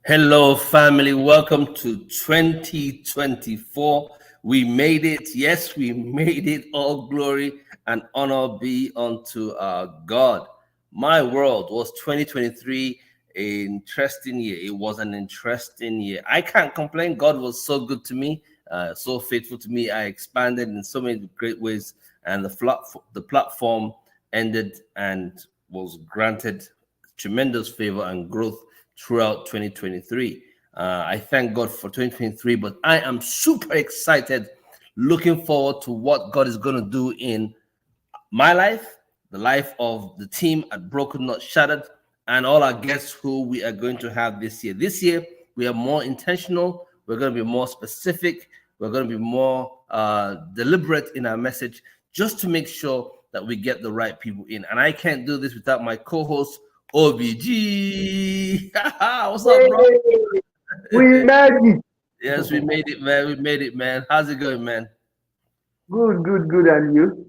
Hello, family. Welcome to 2024. We made it. Yes, we made it. All glory and honor be unto our God. My world was 2023 an interesting year. It was an interesting year. I can't complain. God was so good to me, so faithful to me. I expanded in so many great ways, and the platform ended and was granted tremendous favor and growth throughout 2023. I thank God for 2023, but I am super excited, looking forward to what God is going to do in my life, the life of the team at Broken Not Shattered, and all our guests who we are going to have this year. This year, we are more intentional, we're going to be more specific, we're going to be more deliberate in our message, just to make sure that we get the right people in. And I can't do this without my co host, OBG. What's up, bro? We made it. Yes, we made it, man. We made it, man. How's it going, man? Good. And you?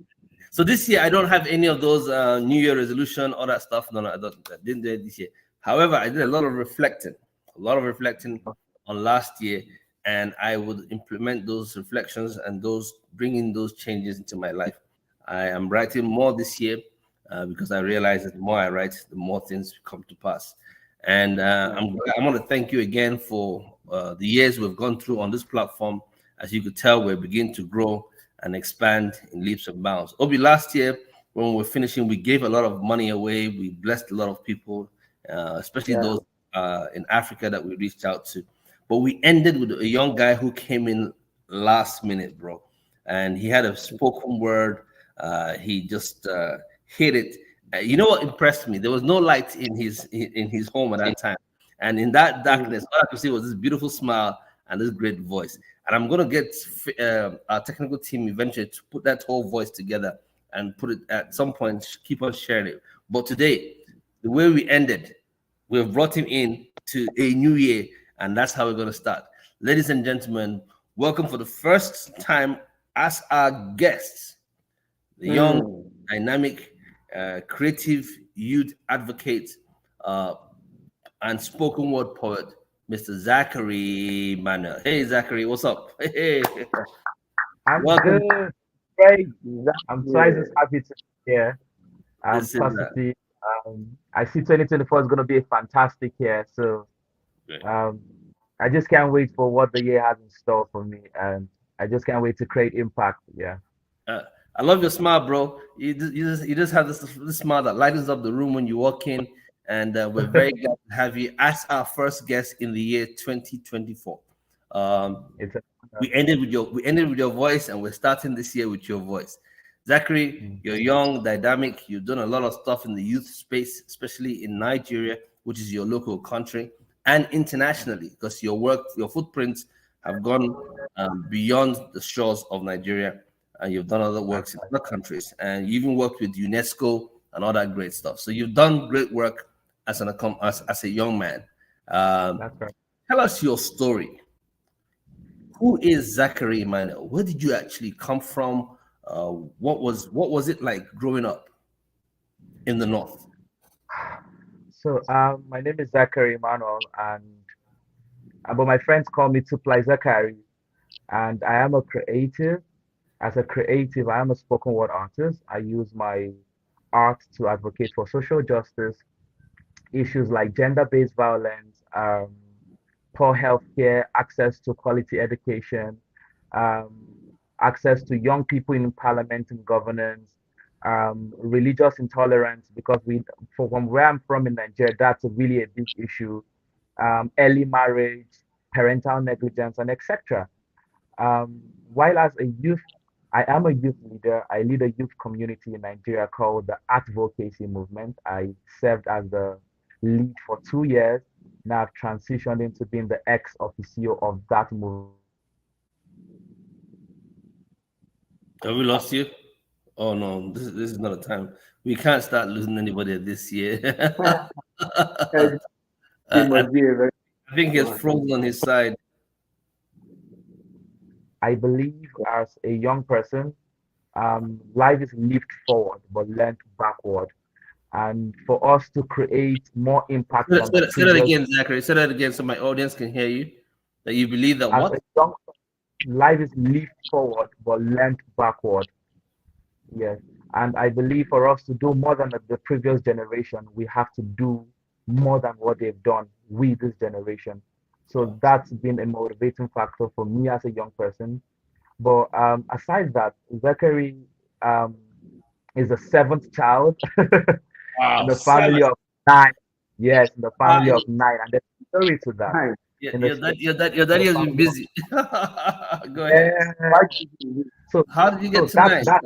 So this year, I don't have any of those New Year resolution, all that stuff. No, I didn't do it this year. However, I did a lot of reflecting on last year, and I would implement those reflections and those bringing those changes into my life. I am writing more this year because I realize that the more I write, the more things come to pass. And I want to thank you again for the years we've gone through on this platform. As you could tell, we're beginning to grow and expand in leaps and bounds. Obi, last year when we were finishing, we gave a lot of money away. We blessed a lot of people, especially Yeah. those in Africa that we reached out to. But we ended with a young guy who came in last minute, bro, and he had a spoken word. He just hit it. You know what impressed me? There was no light in his home at that time, and in that darkness, all I could see was this beautiful smile and this great voice. And I'm gonna get our technical team eventually to put that whole voice together and put it at some point. Keep on sharing it. But today, the way we ended, we've brought him in to a new year, and that's how we're gonna start. Ladies and gentlemen, welcome for the first time as our guests, the young, Mm. dynamic, creative youth advocate uh, and spoken word poet, Mr. Zakari Emmanuel. Hey, Zakari, what's up? Hey, I'm welcome. good. Great. I'm twice Yeah, as happy to be here. I'm This is positive. I see 2024 is going to be a fantastic year. So great. um, I just can't wait for what the year has in store for me. And I just can't wait to create impact. Yeah. Uh, I love your smile, bro. You just have this smile that lightens up the room when you walk in, and we're very glad to have you as our first guest in the year 2024. Um, It's a, we ended with your voice, and we're starting this year with your voice. Zachary, mm, you're young, dynamic. You've done a lot of stuff in the youth space, especially in Nigeria, which is your local country, and internationally, because your footprints have gone beyond the shores of Nigeria, and you've done other that's works in right. other countries, and you even worked with UNESCO and all that great stuff. So you've done great work as a young man. Um, That's right. Tell us your story. Who is Zachary Emmanuel? Where did you actually come from? What was it like growing up in the north? So my name is Zakari Emmanuel, and but my friends call me Tuplai Zakari, and I am a creative. As a creative, I am a spoken word artist. I use my art to advocate for social justice, issues like gender-based violence, poor healthcare, access to quality education, um, access to young people in parliament and governance, religious intolerance, because from where I'm from in Nigeria, that's really a big issue. Early marriage, parental negligence, and etc. While as a youth, I am a youth leader. I lead a youth community in Nigeria called the Advocacy Movement. I served as the lead for 2 years. Now I've transitioned into being the ex officio of that movement. Have we lost you? Oh no, this is not a time. We can't start losing anybody this year. it I must be a very I think he's one. frozen on his side. I believe as a young person, life is lived forward but learned backward. and for us to create more impact than the Say that previous. again, Zachary. Say that again so my audience can hear you. That you believe that As what? a young, life is lived forward but learned backward. Yes, and I believe for us to do more than the previous generation, we have to do more than what they've done with this generation. So Wow. that's been a motivating factor for me as a young person. But aside that, Zachary um, is the seventh child in Wow. the Seven. family of nine. Yes, in the Ah, family of nine, and there's a story to that. Hi. In the your in the daddy has been family of busy. Go ahead. yeah. Why did you So How did you get so to that nine? that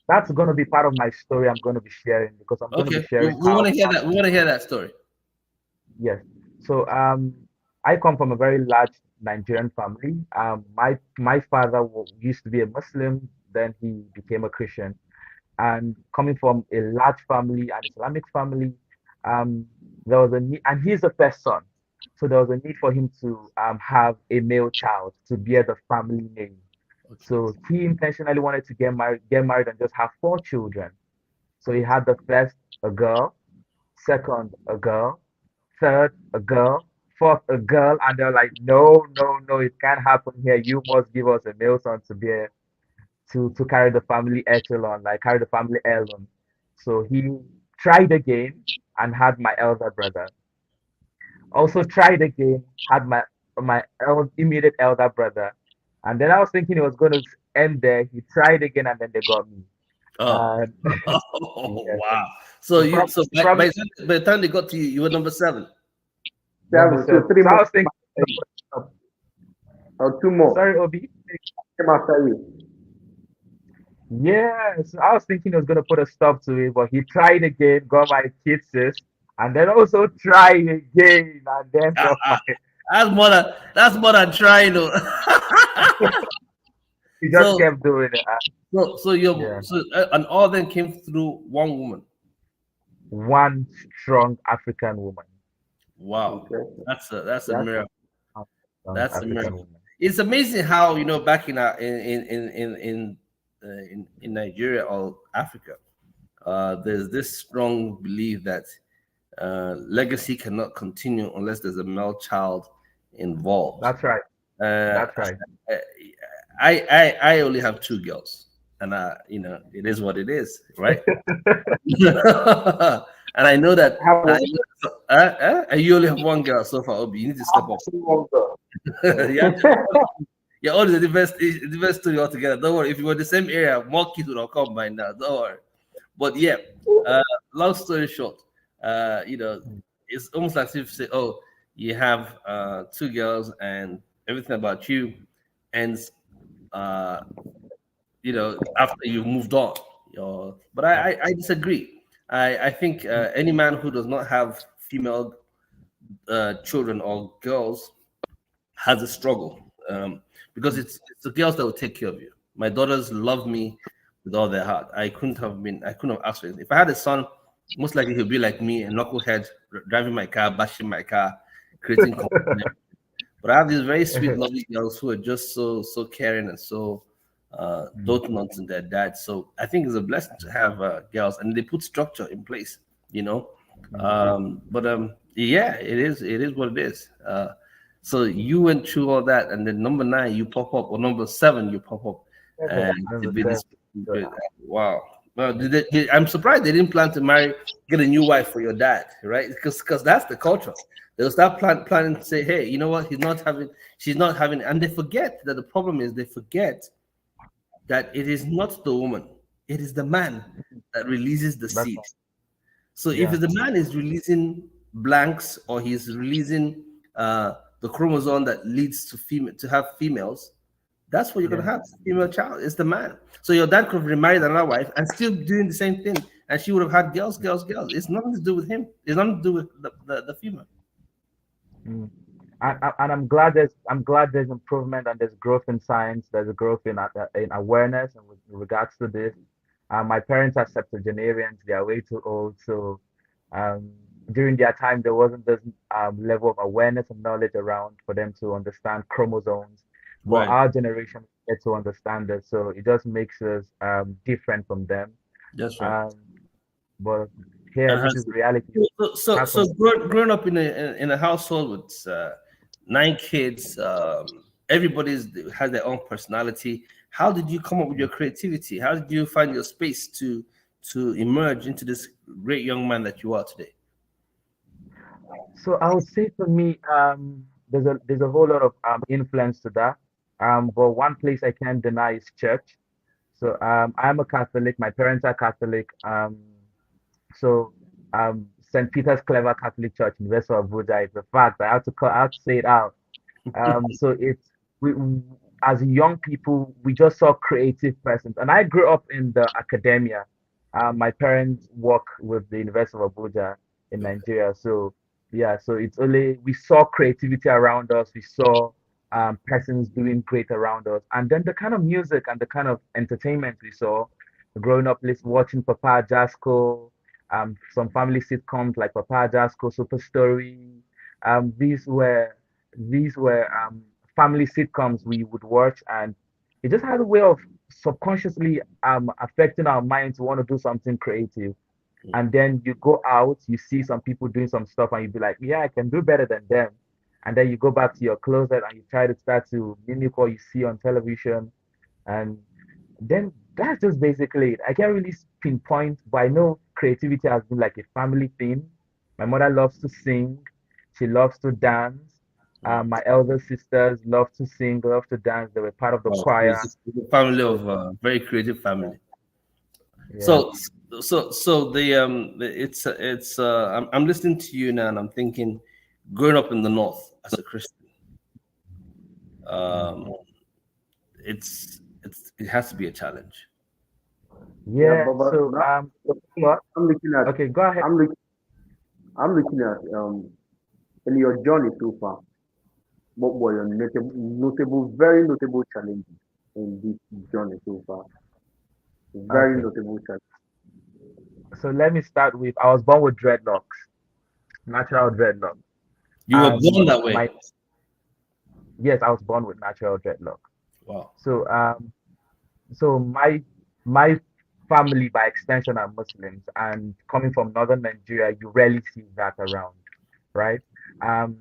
that's going to be part of my story. I'm going to be sharing because I'm going to be Okay, we sharing want how. to hear that. We want to hear that story. Yes. So I come from a very large Nigerian family. My father used to be a Muslim, then he became a Christian. And coming from a large family, an Islamic family, um, there was a need, and he's the first son. So there was a need for him to have a male child to bear the family name. Okay. So he intentionally wanted to get married and just have four children. So he had the first a girl, second a girl, third a girl, fourth a girl, and they're like, no, no, no, it can't happen here. You must give us a male son to bear to carry the family echelon, like carry the family heirloom. So he tried again and had my elder brother. Also tried again, had my immediate elder brother. And then I was thinking it was going to end there. He tried again, and then they got me. Oh. And Oh yeah, wow. So the you problem, so the problem by the time they got to you, you were number seven. number seven? So seven. three So I more was thinking, or two more sorry, Obi. came after you. Yes, I was thinking he was gonna put a stop to it, but he tried again, got my kisses, and then also tried again, and then got my. That's more than trying. Though. He just so kept doing it. Yeah, and all of them came through one woman. one strong African woman, Wow, Okay. that's a That's miracle. strong That's a African miracle. woman. It's amazing how back in our in Nigeria or Africa, there's this strong belief that legacy cannot continue unless there's a male child involved. That's right. Uh, That's right. I only have two girls, and it is what it is, right? And I know that. how I you only have one girl so far. Obi, you need to step up. three more girls. Yeah, you're all the best story altogether. Don't worry. If you were the same area, more kids would have come by now. Don't worry. But yeah, uh, long story short, it's almost like if you say, "Oh, you have two girls, and everything about you ends." Uh, after you've moved on. But That's I disagree. I think any man who does not have female children or girls has a struggle, because it's the girls that will take care of you. My daughters love me with all their heart. I couldn't have asked for it. If I had a son, most likely he'll be like me, a knucklehead, driving my car, bashing my car, creating confusion. But I have these very sweet, lovely girls who are just so caring and so doting onto their dad. So I think it's a blessing to have girls, and they put structure in place. You know, but yeah, it is what it is. So you went through all that, and then number nine you pop up, or number seven you pop up, and to number be seven. this. Wow. Well, I'm surprised they didn't plan to get a new wife for your dad, right? Because that's the culture. They'll start planning to say, hey, you know what? She's not having, and they forget that the problem is they forget that it is not the woman, it is the man that releases the That's seed. right. So if Yeah. the man is releasing blanks, or he's releasing the chromosome that leads to have females, that's what you're gonna Yeah. have. Female child is the man. So your dad could have remarried another wife and still doing the same thing, and she would have had girls, girls, girls. It's nothing to do with him. It's nothing to do with the female. Mm. And I'm glad there's improvement and there's growth in science. There's a growth in awareness and with regards to this. My parents are septuagenarians. They are way too old, so um, during their time there wasn't this level of awareness and knowledge around for them to understand chromosomes. But Right. our generation get to understand it, so it just makes us different from them. That's right. Um, but here, this is reality. So growing up in a household with 9 kids, everybody's has their own personality. How did you come up with your creativity? How did you find your space to emerge into this great young man that you are today? So I would say for me, there's a whole lot of influence to that. But one place I can't deny is church. So I'm a Catholic. My parents are Catholic. So St. Peter's Clever Catholic Church, University of Abuja is a fact. I have to say it out. So it's we as young people, we just saw creative persons, and I grew up in the academia. My parents work with the University of Abuja in Nigeria, so yeah, so it's only we saw creativity around us, we saw persons doing great around us, and then the kind of music and the kind of entertainment we saw growing up, watching Papa Jasco, some family sitcoms like Papa Jasco, Super Story. Um, these were these were family sitcoms we would watch, and it just had a way of subconsciously affecting our minds to want to do something creative. And then you go out, you see some people doing some stuff, and you be like, yeah, I can do better than them. And then you go back to your closet and you try to start to mimic what you see on television, and then that's just basically it. I can't really pinpoint, but I know creativity has been like a family thing. My mother loves to sing. She loves to dance. My elder sisters love to sing, love to dance. They were part of the Wow, choir. it's a family So of very creative family. yeah, So I'm listening to you now and I'm thinking, growing up in the north as a Christian, mm. um, it has to be a challenge. Yeah, Yeah. but So now what? I'm looking at Okay, go ahead. I'm looking I'm looking at in your journey so far, what were your very notable challenges in this journey so far? Very Okay. notable challenges. So let me start with I was born with dreadlocks, natural dreadlocks, You were and born that way. my yes, I was born with natural dreadlocks. Wow. So so my family by extension are Muslims, and coming from northern Nigeria, you rarely see that around, right? Um,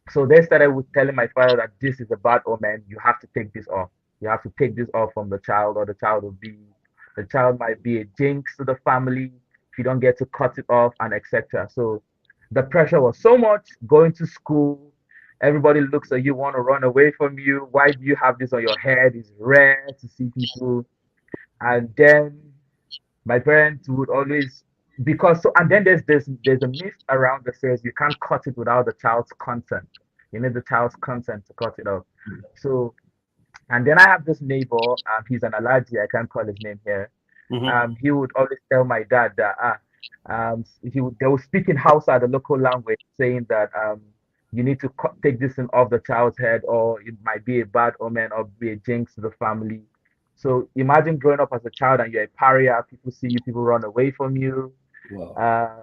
so they started with telling my father that this is a bad omen. You have to take this off. You have to take this off from the child, or the child might be a jinx to the family if you don't get to cut it off, and etc. So the pressure was so much going to school. Everybody looks at you, want to run away from you. Why do you have this on your head? It's rare to see people. And then my parents would always because so and then there's a myth around that says you can't cut it without the child's consent. You need the child's consent to cut it off. So and then I have this neighbor, he's an allergy, I can't call his name here. Hmm. He would always tell my dad that they would speak in Hausa, the local language, saying that you need to take this thing off the child's head, or it might be a bad omen or be a jinx to the family. So imagine growing up as a child and you're a pariah, people see you, people run away from you. Wow.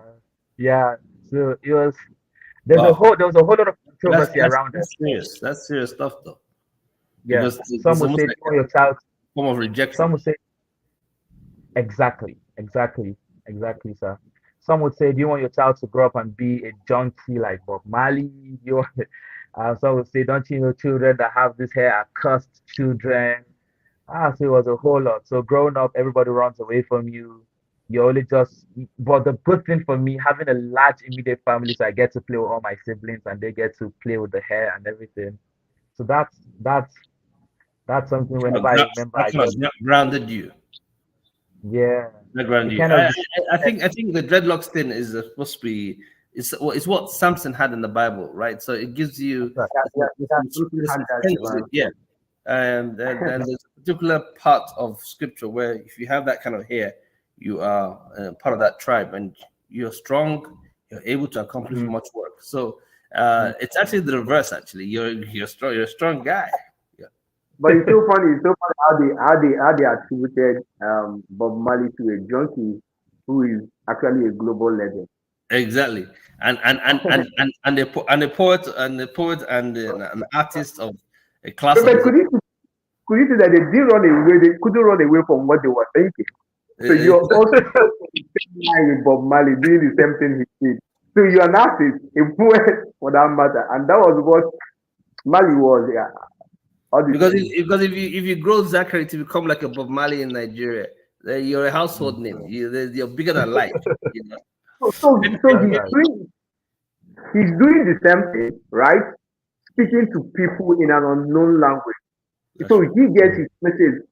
Yeah, so it was Wow. there was a whole lot of That's controversy that's around it. that's serious. That's serious stuff though. Yeah, Because some it's would almost say, do like you a want your child? form of Some rejection. would say, exactly, sir. Some would say, do you want your child to grow up and be a junkie like Bob Marley? You want, some would say, don't you know children that have this hair are cursed children? So it was a whole lot. So growing up, everybody runs away from you. You only just, but the good thing for me, having a large immediate family, so I get to play with all my siblings and they get to play with the hair and everything. So that's something whenever I remember, That I kind just, of grounded you. yeah, That grounded it you. kind of, I think the dreadlocks thing is supposed to be it's what Samson had in the Bible, right? So it gives you Yeah, something this had that sense, divine. yeah. And there's a particular part of scripture where if you have that kind of hair, you are part of that tribe, and you're strong. You're able to accomplish mm, much work. So mm. it's actually the reverse. Actually, you're strong. You're a strong guy. Yeah. But it's so funny how they attributed Bob Marley to a junkie who is actually a global legend. Exactly. And an artist of a class of But his own. could you see that they didn't run away? They couldn't run away from what they were thinking. So you're also with Bob Marley doing the same thing he did. So you're an artist, a poet for that matter, and that was what Marley was. Yeah, all the Because time. if you grow Zachary to become like a Bob Marley in Nigeria, then you're a household Mm, name. You're bigger than life. You know. So that's right. he's doing the same thing, right? Speaking to people in an unknown language. That's So right. he gets Mm, his message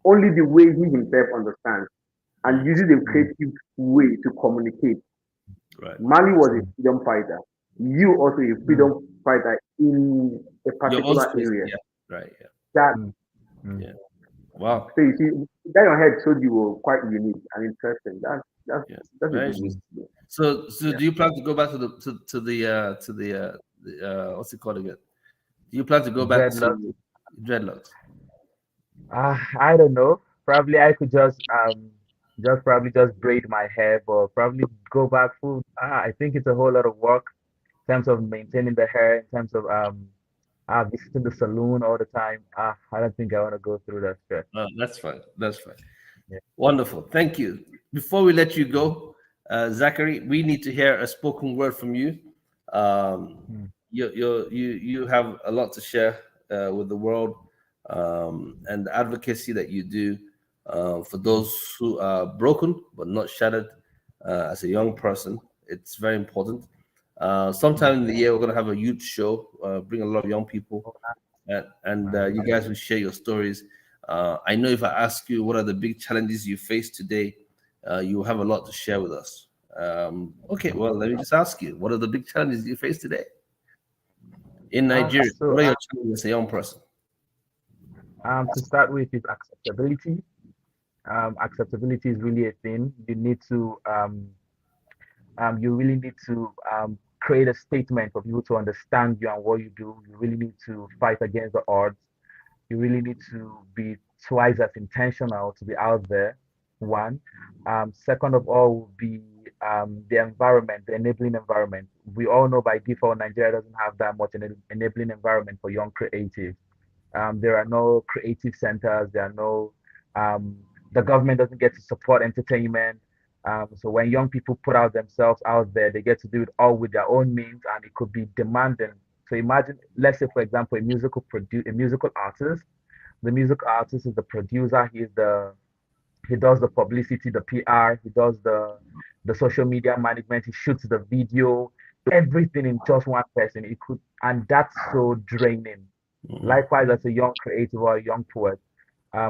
only the way he himself understands and Mm, uses a mm, creative way to communicate. right. Mali was a mm, freedom fighter. You also a mm, freedom fighter in a Your own particular space. area. Yeah. Right. Yeah. That mm, mm. Yeah. Wow. so you see that your head showed you were quite unique and interesting. That's Yeah. that's a Very good way interesting. to do it. So Yeah. do you plan to go back to the what's it called again? Do you plan to go back Dreadlocks. to dreadlocks? I don't know. Probably I could just probably just braid my hair, but probably go back full. I think it's a whole lot of work in terms of maintaining the hair, in terms of visiting the saloon all the time. I don't think I want to go through that stress. That's fine. That's fine. Yeah. Wonderful. Thank you. Before we let you go, Zachary, we need to hear a spoken word from you. Um, Mm. you have a lot to share with the world, and the advocacy that you do for Mm. those who are broken but not shattered. As a young person, it's very important. Mm. Sometime in the year, we're going to have a youth show, bring a lot of young people, Oh, and nice. you guys will share your stories. I know if I ask you what are the big challenges you face today, you will have a lot to share with us. Okay, well, let me just ask you, what are the big challenges you face today in Nigeria? So What are your challenges as a young person? to start with is acceptability. Acceptability is really a thing. You really need to create a statement for people to understand you and what you do. You really need to fight against the odds. You really need to be twice as intentional to be out there. One. Second of all would be the environment, the enabling environment. We all know by default Nigeria doesn't have that much enabling environment for young creatives. There are no creative centers. There are no, um, the government doesn't get to support entertainment. So when young people put out themselves out there, they get to do it all with their own means, and it could be demanding. So imagine, let's say, for example, a musical artist. The musical artist is the producer. He does the publicity, the PR. He does the social media management. He shoots the video, everything in just one person. It could, and that's so draining. Mhm. Likewise, as a young creative or a young poet,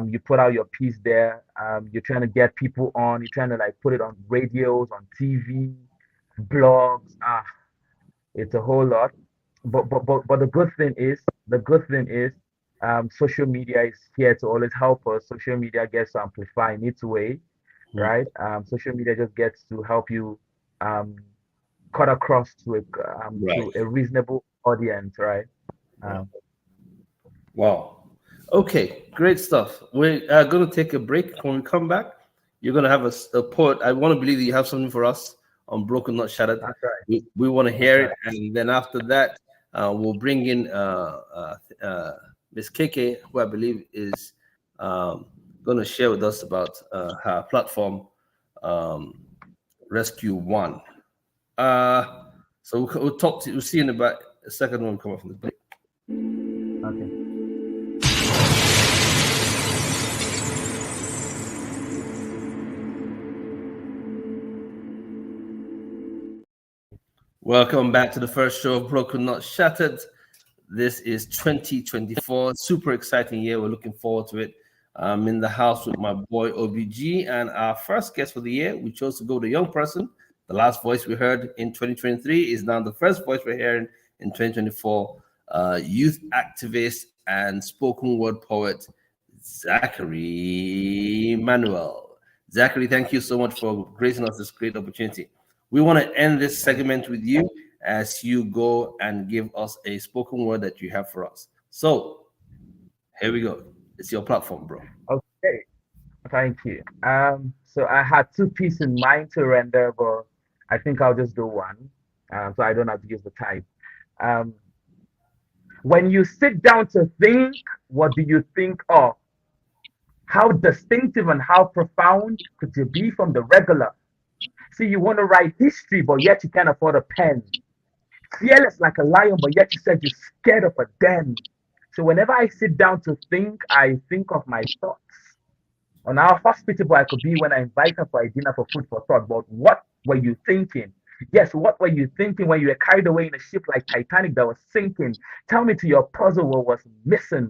you put out your piece there. You're trying to get people on. You're trying to like put it on radios, on TV, blogs. It's a whole lot. But the good thing is, social media is here to always help us. Social media gets to amplify in its way, Mhm. right? Social media just gets to help you um, cut across Right. to a reasonable audience, right? Right. Um, Wow. Okay, great stuff. We're going to take a break. When we come back, you're going to have a poet. I want to believe that you have something for us on Broken Not Shattered. that's right. We want to That's hear it. right. And then after that, we'll bring in Miss KK, who I believe is going to share with us about her platform, um, Rescue One. So we'll see you in about a second when we come off from the break. Okay. Welcome back to the first show of Broken Not Shattered. This is 2024. Super exciting year. We're looking forward to it. I'm in the house with my boy OBG, and our first guest for the year, we chose to go with a young person. The last voice we heard in 2023 is now the first voice we're hearing in 2024. Youth activist and spoken word poet, Zakari Emmanuel. Zachary, thank you so much for gracing us this great opportunity. We want to end this segment with you as you go and give us a spoken word that you have for us. So here we go. It's your platform, bro. Okay. Thank you. So I had two pieces in mind to render, but I think I'll just do one, so I don't have to use the time. Um, when you sit down to think, what do you think of? How distinctive and how profound could you be from the regular? See, you want to write history, but yet you can't afford a pen. Fearless like a lion, but yet you said you're scared of a den. So whenever I sit down to think, I think of my thoughts on how hospitable I could be when I invite her for a dinner for food for thought. But what were you thinking? Yes, what were you thinking when you were carried away in a ship like Titanic that was sinking? Tell me to your puzzle what was missing.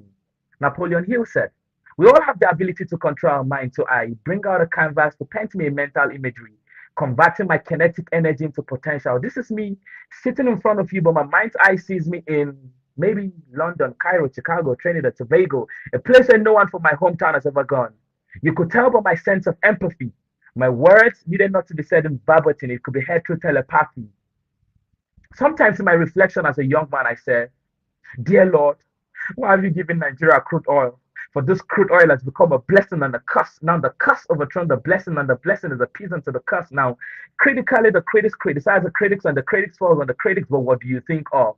Napoleon Hill said, we all have the ability to control our mind, so I bring out a canvas to paint me a mental imagery, converting my kinetic energy into potential. This is me sitting in front of you, but my mind's eye sees me in maybe London, Cairo, Chicago, Trinidad, Tobago, a place where no one from my hometown has ever gone. You could tell by my sense of empathy. My words needed not to be said in verbatim, it could be heard through telepathy. Sometimes in my reflection as a young man, I say, dear Lord, why have you given Nigeria crude oil? For this crude oil has become a blessing and a curse. Now the curse overthrown the blessing, and the blessing is appeasement to the curse. Now, critically, the critics criticize the critics, and the critics fall on the critics. But what do you think of?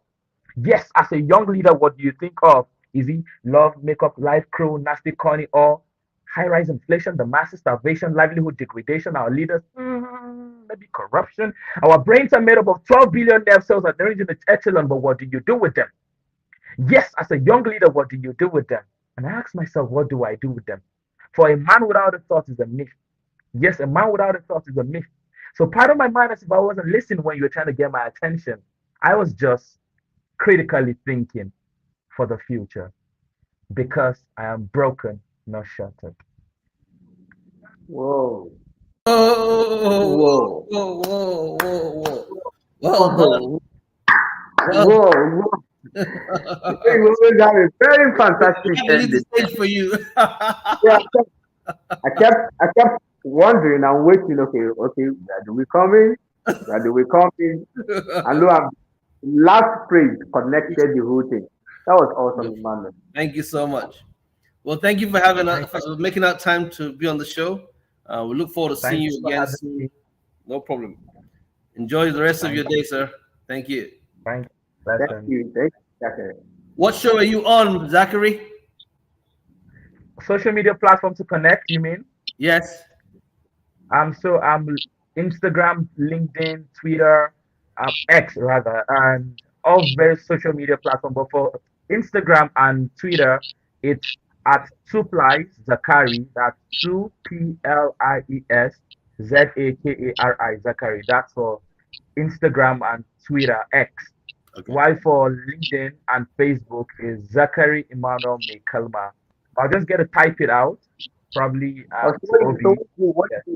Yes, as a young leader, what do you think of? Is it love, makeup, life, cruel, nasty, corny, or high rise inflation, the massive starvation, livelihood degradation, our leaders, maybe corruption? Our brains are made up of 12 billion nerve cells at the range in the echelon, but what do you do with them? Yes, as a young leader, what do you do with them? And I ask myself, what do I do with them? For a man without a thought is a myth. Yes, a man without a thought is a myth. So part of my mind as if I wasn't listening when you were trying to get my attention. I was just critically thinking for the future because I am broken, not shattered. Whoa. Whoa, Whoa. whoa, whoa, whoa, whoa. Well done. Whoa. Well Whoa. Whoa. done. We always have a very We fantastic have to leave the ending. stage for you. Yeah, I kept wondering and waiting. Okay, where do we coming? Where do we coming? And lo, last phrase connected the whole thing. That was awesome, Emmanuel. Thank you so much. Well, thank you for having Thank for making out time to be on the show. We look forward to seeing thank you you for again having soon. me. No problem. Enjoy the rest of your Thank day, sir. Thank you. thank Thank lesson. you. Thank you, Zachary. What show are you on, Zachary? Social media platform to connect, you mean? Yes. So Instagram, LinkedIn, Twitter, X rather, and all various social media platforms. But for Instagram and Twitter, it's at Supplies Zakari. That's 2PLIES Zakari. That's for Instagram and Twitter X. Okay. While for LinkedIn and Facebook is Zakari Emmanuel Mekalma. I'll just get to type it out, probably Oh, at so Obi. Yeah.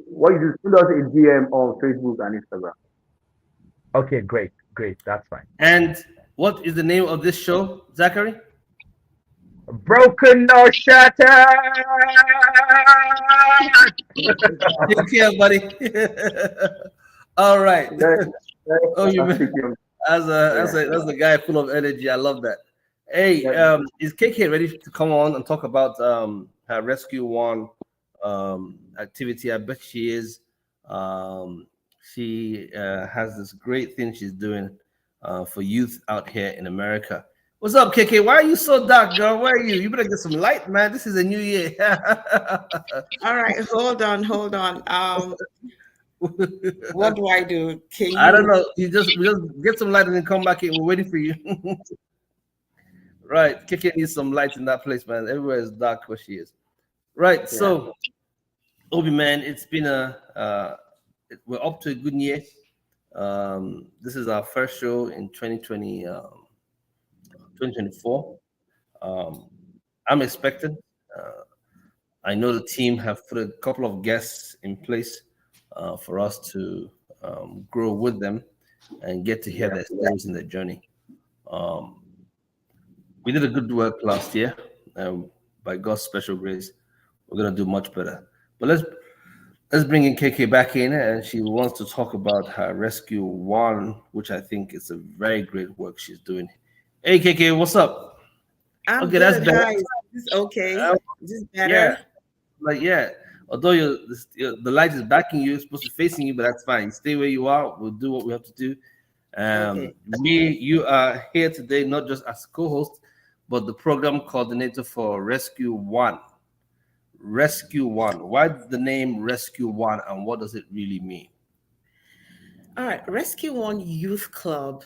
what you do? Send us a DM on Facebook and Instagram. Okay, great, great. That's fine. And what is the name of this show, Zachary? Broken no shattered. Take care, buddy. All right. Very, very Oh, you fantastic. man. As a guy full of energy. I love that. Hey, Yeah. is KK ready to come on and talk about her Rescue One activity? I bet she is. She has this great thing she's doing for youth out here in America. What's up, KK? Why are you so dark, girl? Where are you? You better get some light, man. This is a new year. All right, hold on, hold on. What do I do? Can I don't you? know. You just get some light and then come back in. We're waiting for you. Right. KK needs some light in that place, man. Everywhere is dark where she is. Right. Yeah. So, Obi, man, it's been we're up to a good year. This is our first show in 2024. I'm expecting. I know the team have put a couple of guests in place for us to grow with them and get to hear their stories and their journey. We did a good work last year. By God's special grace, we're gonna do much better. But let's bring in KK back in, and she wants to talk about her Rescue One, which I think is a very great work she's doing. Hey KK, what's up? I'm Okay, that's good. better. Hi, is this okay? Uh, Is this yeah, better? yeah. Although the light is backing you, it's supposed to be facing you, but that's fine. Stay where you are. We'll do what we have to do. Okay. You are here today not just as co-host, but the program coordinator for Rescue One. Rescue One. Why the name Rescue One, and what does it really mean? All right, Rescue One Youth Club.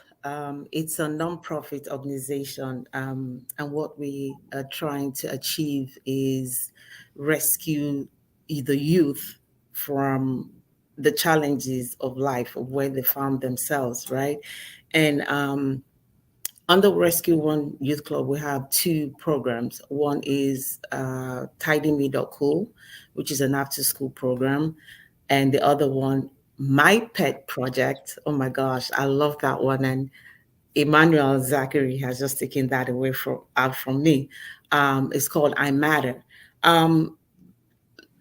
It's a non-profit organization, and what we are trying to achieve is rescue the youth from the challenges of life, of where they found themselves, right? And under Rescue One Youth Club, we have two programs. One is Tidy Me Cool, which is an after-school program, and the other one, My Pet Project. Oh my gosh, I love that one. And Emmanuel Zakari has just taken that away from out from me. It's called I Matter. Um,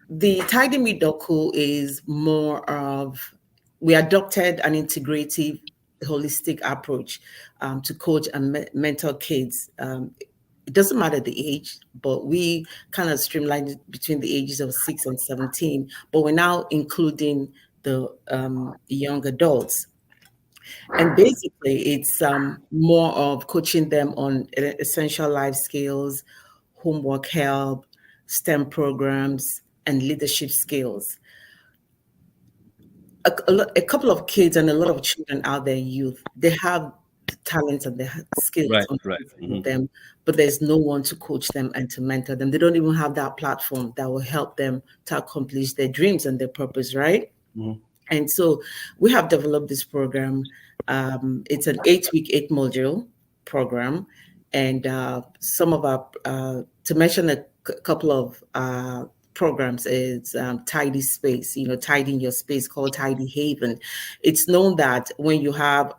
the Tidy Me Cool is more of, we adopted an integrative, holistic approach to coach and mentor kids. It doesn't matter the age, but we kind of streamlined it between the ages of 6 and 17. But we're now including the young adults. And basically, it's more of coaching them on essential life skills, homework help, STEM programs, and leadership skills. A couple of kids and a lot of children out there, youth, they have the talents and the skills Right, on right. them, but there's no one to coach them and to mentor them. They don't even have that platform that will help them to accomplish their dreams and their purpose, right? Mhm. And so we have developed this program. It's an 8-week, 8-module program. And some of our, to mention a couple of programs, is Tidy Space, tidying your space, called Tidy Haven. It's known that when you have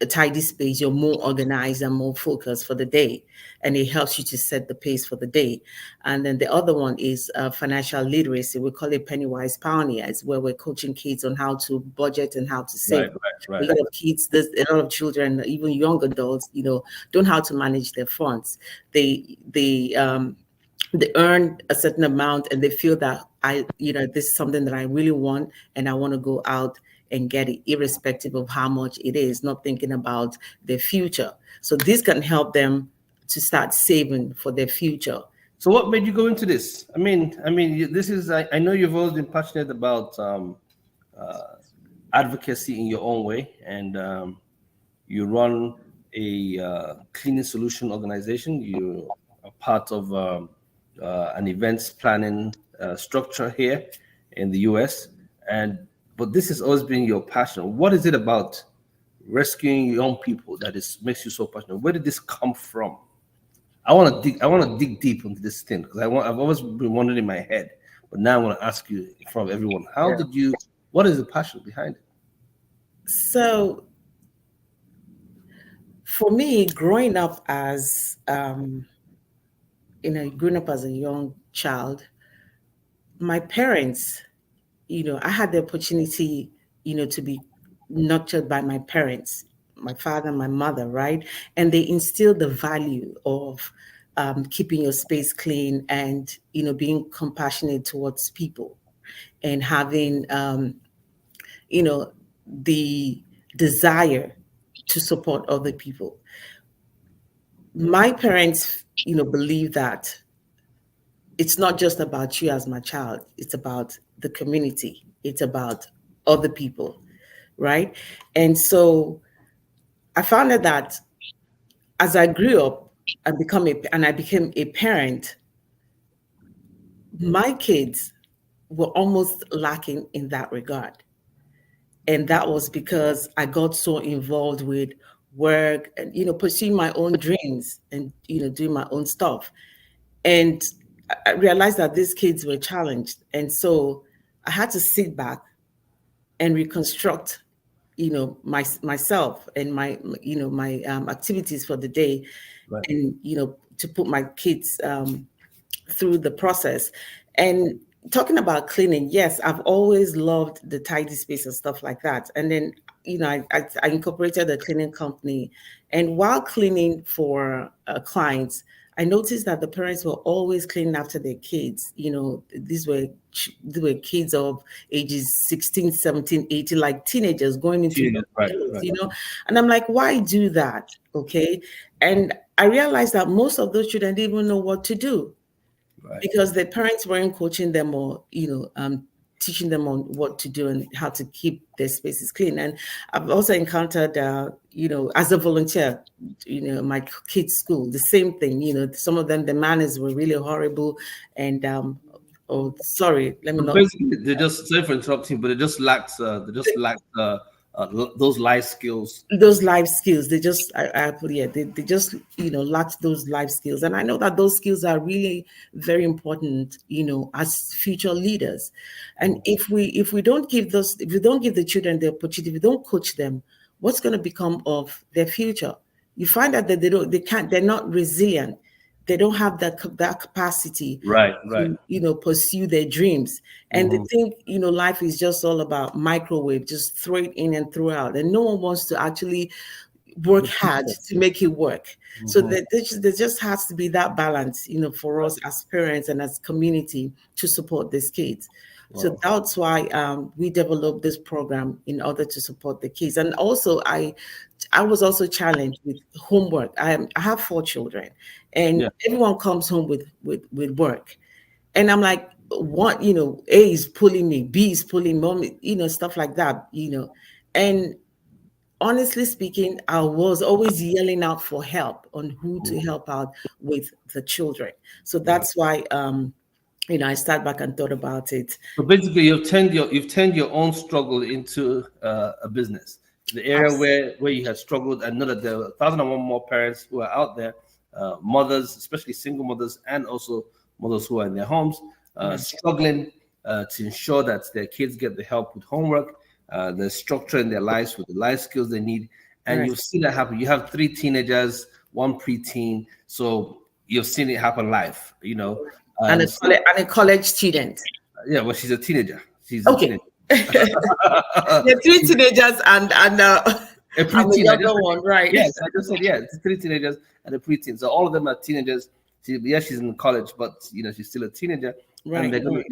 a tidy space, you're more organized and more focused for the day, and it helps you to set the pace for the day. And then the other one is financial literacy. We call it Pennywise Pioneers, where we're coaching kids on how to budget and how to save. Right, right, A right. lot of kids, there's a lot of children, even young adults, don't know how to manage their funds. They earn a certain amount and they feel that this is something that I really want, and I want to go out and get it, irrespective of how much it is, not thinking about their future. So this can help them to start saving for their future. So, what made you go into this? This is. I know you've always been passionate about advocacy in your own way, and you run a cleaning solution organization. You are part of an events planning structure here in the US, but this has always been your passion. What is it about rescuing young people that makes you so passionate? Where did this come from? I want to dig. I want to dig deep into this thing because I've always been wondering in my head, but now I want to ask you in front of everyone. How Yeah. did you? What is the passion behind it? So for me, growing up as growing up as a young child, my parents, I had the opportunity, to be nurtured by my parents, my father and my mother, right? And they instilled the value of keeping your space clean and, being compassionate towards people, and having, the desire to support other people. My parents, believe that it's not just about you as my child, it's about the community, it's about other people, right? And so I found out that as I grew up and I became a parent, my kids were almost lacking in that regard. And that was because I got so involved with work and, pursuing my own dreams and, doing my own stuff. And I realized that these kids were challenged. And so I had to sit back and reconstruct, myself and my activities for the day, Right. and, to put my kids through the process. And talking about cleaning, yes, I've always loved the tidy space and stuff like that. And then, I incorporated a cleaning company. And while cleaning for clients, I noticed that the parents were always cleaning after their kids. These were kids of ages 16, 17, 18, like teenagers going into Teenagers, right, adults, right. And I'm like, why do that? Okay. And I realized that most of those children didn't even know what to do. Right. because their parents weren't coaching them or teaching them on what to do and how to keep their spaces clean. And I've also encountered as a volunteer, my kids' school, the same thing. Some of them, the manners were really horrible, and oh, sorry, let me So not. basically, they just, sorry for interrupting, but they just lacked those life skills. Those life skills, they just they just lack those life skills. And I know that those skills are really very important as future leaders. And if we don't give the children the opportunity, if we don't coach them, what's going to become of their future? You find out that they're not resilient. They don't have that capacity Right, right. to pursue their dreams. And they Mhm. think life is just all about microwave, just throw it in and throw out, and no one wants to actually work The hard process. to make it work. So Mhm. there just has to be that balance for us as parents and as community to support these kids. So Wow. that's why we developed this program in order to support the kids. And also, I was also challenged with homework. I have 4 children, and Yeah. everyone comes home with work, and I'm like, what, A is pulling me, B is pulling mommy, stuff like that, and honestly speaking, I was always yelling out for help on who to help out with the children. So Right. that's why I sat back and thought about it. So basically, you've turned your own struggle into a business. The area Abs- where you had struggled, and know that there are 1,001 more parents who are out there, mothers, especially single mothers, and also mothers who are in their homes, yeah, struggling to ensure that their kids get the help with homework, the structure in their lives with the life skills they need. And right. you've seen that happen. You have 3 teenagers, one preteen, so you've seen it happen live. And a So college student. yeah, well, she's a teenager. She's a Okay. teenager. The 3 teenagers and A I'm a preteen. I just younger said, one, right? yes, I just said, yeah, it's 3 teenagers and a preteen. So all of them are teenagers. She's in college, but she's still a teenager. And Right. they're gonna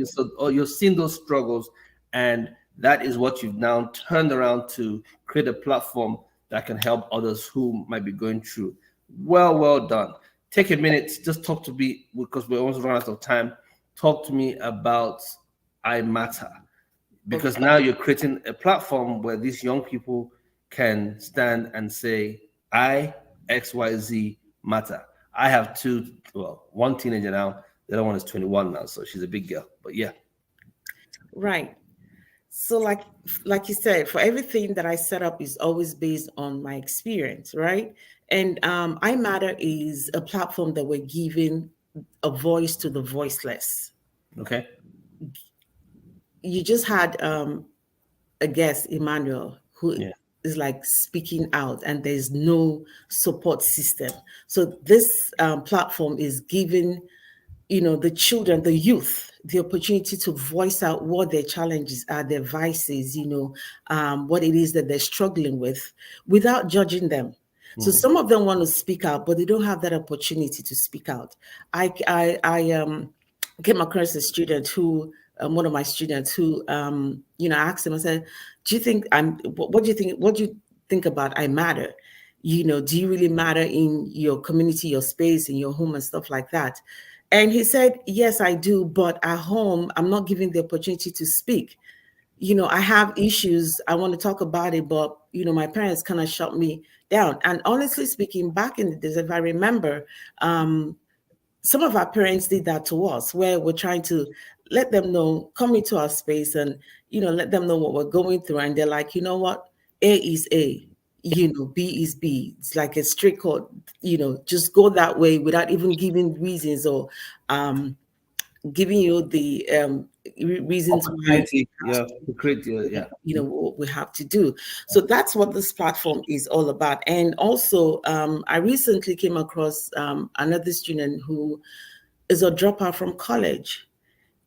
you've seen those struggles, and that is what you've now turned around to create a platform that can help others who might be going through. Well done. Take a minute, just talk to me because we're almost run out of time. Talk to me about I Matter, because Okay. now you're creating a platform where these young people can stand and say, I, XYZ matter. I have one teenager now. The other one is 21 now, so she's a big girl. But yeah. Right. So like you said, for everything that I set up is always based on my experience, right? And I Matter is a platform that we're giving a voice to the voiceless. Okay. You just had a guest, Emmanuel, who Yeah. is like speaking out, and there's no support system. So this platform is giving the children, the youth, the opportunity to voice out what their challenges are, their vices, what it is that they're struggling with, without judging them. So Mhm. some of them want to speak out, but they don't have that opportunity to speak out. I came across a student who, one of my students who, I asked him, I said, do you think what do you think, what do you think about I Matter? Do you really matter in your community, your space, in your home and stuff like that? And he said, yes, I do. But at home, I'm not given the opportunity to speak. I have issues. I want to talk about it, but, my parents kind of shut me down. And honestly speaking, back in the days, if I remember, some of our parents did that to us, where we're trying to let them know, come into our space and, let them know what we're going through. And they're like, you know what? A is A, B is B. It's like a strict code, just go that way without even giving reasons or giving you the reasons why Opportunity. Yeah. To create. Yeah. what we have to do. So that's what this platform is all about. And also, I recently came across another student who is a dropout from college,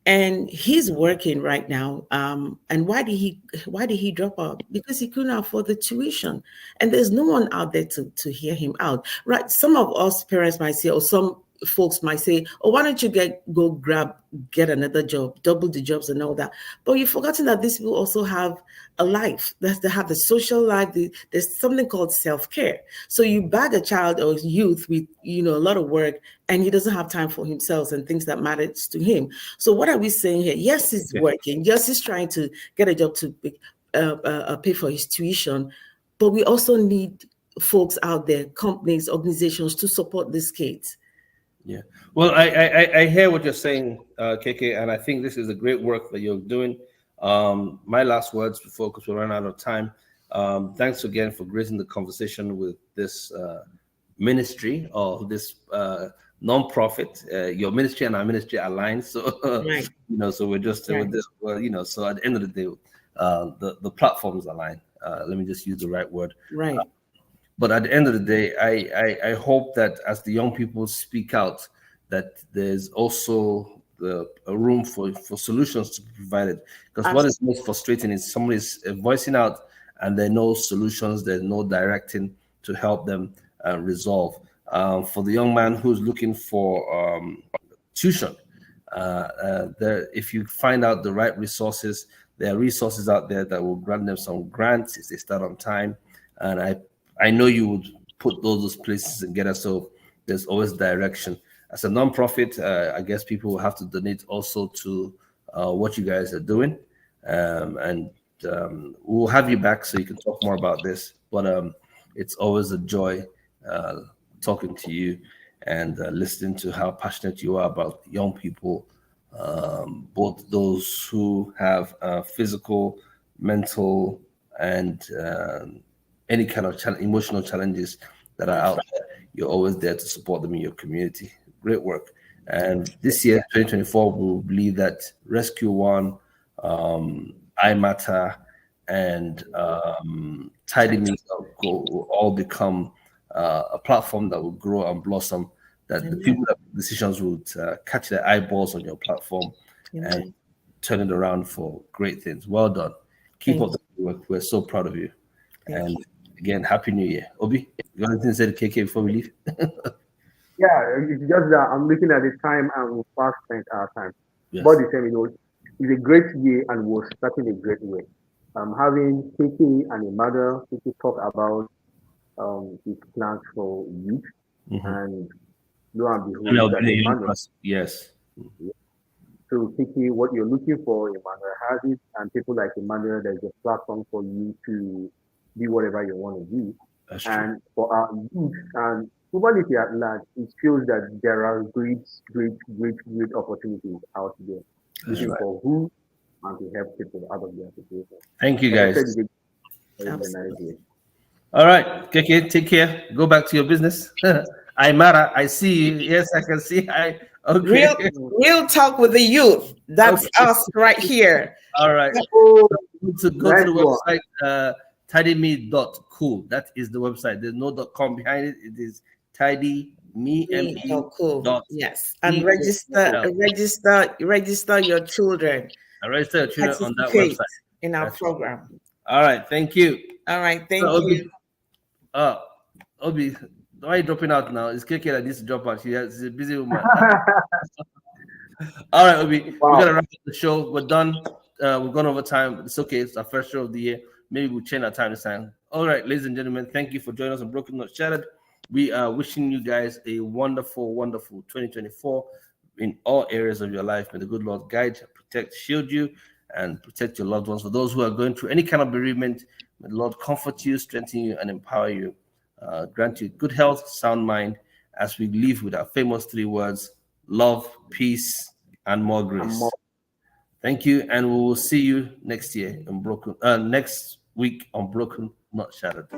and he's working right now. And why did he drop out? Because he couldn't afford the tuition, and there's no one out there to hear him out. Right? Some of us parents might say, or some folks might say, "Oh, why don't you get another job, double the jobs and all that?" But you've forgotten that these people also have a life. They have the social life. There's something called self-care. So you bag a child or youth with a lot of work, and he doesn't have time for himself and things that matters to him. So what are we saying here? Yes, he's working. Yes, he's trying to get a job to pay for his tuition, but we also need folks out there, companies, organizations, to support these kids. Yeah. Well, I hear what you're saying, KK, and I think this is a great work that you're doing. My last words before, because we're running out of time. Thanks again for gracing the conversation with this ministry or this non-profit. Your ministry and our ministry align, so Right. so we're just with this. Well, so at the end of the day, the platforms align. Let me just use the right word. Right. But at the end of the day, I hope that as the young people speak out, that there's also a room for solutions to be provided. Because what is most frustrating is somebody's voicing out and there are no solutions, there's no directing to help them resolve. For the young man who's looking for tuition, if you find out the right resources, there are resources out there that will grant them some grants if they start on time. And I know you would put those places together, so there's always direction. As a nonprofit, I guess people will have to donate also to what you guys are doing, and we'll have you back so you can talk more about this. But it's always a joy talking to you and listening to how passionate you are about young people, both those who have physical, mental, and any kind of emotional challenges that are out there. You're always there to support them in your community. Great work. And this year, 2024, we believe that Rescue One, I Matter, and Tidy Me will all become a platform that will grow and blossom, that the people that make decisions would catch their eyeballs on your platform and turn it around for great things. Well done. Keep up the good work. We're so proud of you. And again, Happy New Year. Obi, you got anything to say to KK before we leave? Yeah, it's just that I'm looking at the time and we've fast spent our time. Yes. But the same, it's a great year and we're starting a great way. Having KK and a mother, KK talk about his plans for youth, and lo and behold, that Emmanuel. Yes. So KK, what you're looking for, Emmanuel has it, and people like Emmanuel, there's a platform for you to be whatever you want to be. That's and for our youth and humanity at large, it shows that there are great opportunities out there. Looking for who and to help people out of their situation. Thank you, guys. All right, KK, take care. Go back to your business. Aymara, I see you. Yes, I can see. Okay. Real talk with the youth. That's us right here. All right. So go to the website, tidymE.cool. That is the website. There's no .com behind it. It is tidymE.cool. Yes, and register your children. And register your children on that website in our program. All right. Thank you. All right. Thank you. Obi, why are you dropping out now? It's KK that needs to drop out. She's a busy woman. All right, Obi, we're gonna wrap up the show. We're done. We've gone over time. It's okay. It's our first show of the year. Maybe we'll change our time this time. All right, ladies and gentlemen, thank you for joining us on Broken Not Shattered. We are wishing you guys a wonderful, wonderful 2024 in all areas of your life. May the good Lord guide, protect, shield you, and protect your loved ones. For those who are going through any kind of bereavement, may the Lord comfort you, strengthen you, and empower you. Grant you good health, sound mind, as we live with our famous 3 words: love, peace, and more grace. Thank you, and we will see you next year in next week on Broken Not Shattered.